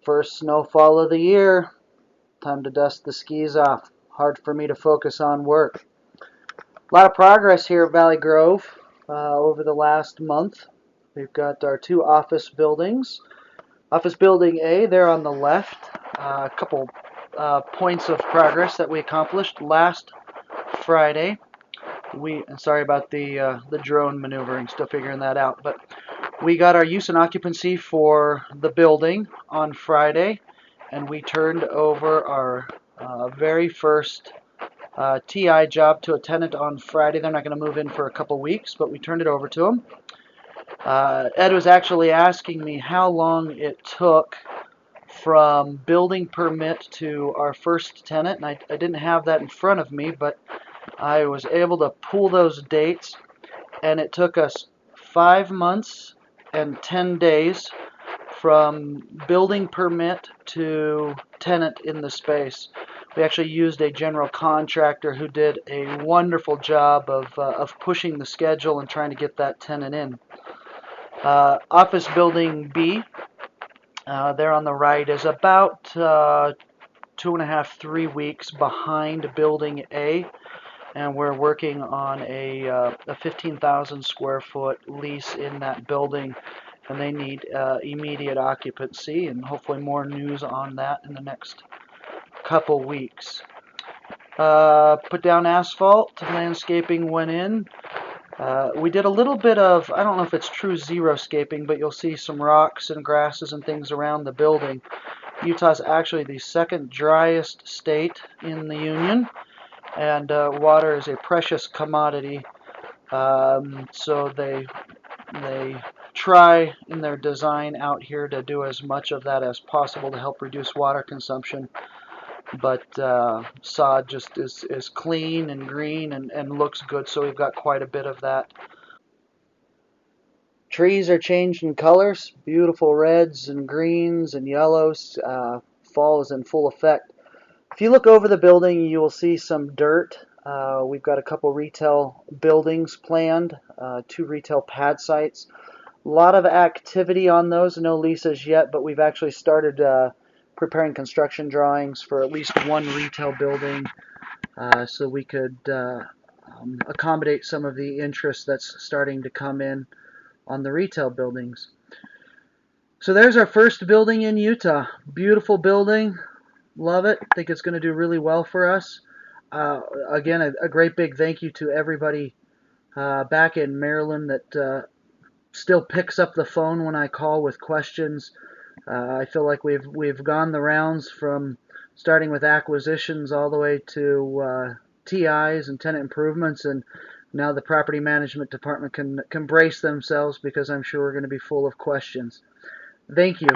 First snowfall of the year. Time to dust the skis off. Hard for me to focus on work. A lot of progress here at Valley Grove over the last month. We've got our two office buildings. Office building A, there on the left. A couple points of progress that we accomplished last Friday. Sorry about the drone maneuvering, still figuring that out. But we got our use and occupancy for the building on Friday, and we turned over our very first TI job to a tenant on Friday. They're not going to move in for a couple weeks, but we turned it over to them. Ed was actually asking me how long it took from building permit to our first tenant, and I didn't have that in front of me, but I was able to pull those dates, and it took us 5 months and 10 days from building permit to tenant in the space. We actually used a general contractor who did a wonderful job of pushing the schedule and trying to get that tenant in. Office building B, there on the right, is about 2.5, 3 weeks behind building A, and we're working on a 15,000 square foot lease in that building, and they need immediate occupancy, and hopefully more news on that in the next couple weeks. Put down asphalt, landscaping went in. We did a little bit of, I don't know if it's true xeriscaping, but you'll see some rocks and grasses and things around the building. Utah's actually the second driest state in the union, and water is a precious commodity. So they try in their design out here to do as much of that as possible to help reduce water consumption. But sod just is clean and green and looks good, so we've got quite a bit of that. Trees are changing colors, beautiful reds and greens and yellows. Fall is in full effect. If you look over the building, you will see some dirt. We've got a couple retail buildings planned, 2 retail pad sites. A lot of activity on those, no leases yet, but we've actually started preparing construction drawings for at least one retail building so we could accommodate some of the interest that's starting to come in on the retail buildings. So there's our first building in Utah. Beautiful building. Love it. Think it's going to do really well for us. Again, a great big thank you to everybody back in Maryland that still picks up the phone when I call with questions. I feel like we've gone the rounds from starting with acquisitions all the way to TIs and tenant improvements, and now the property management department can brace themselves because I'm sure we're going to be full of questions. Thank you.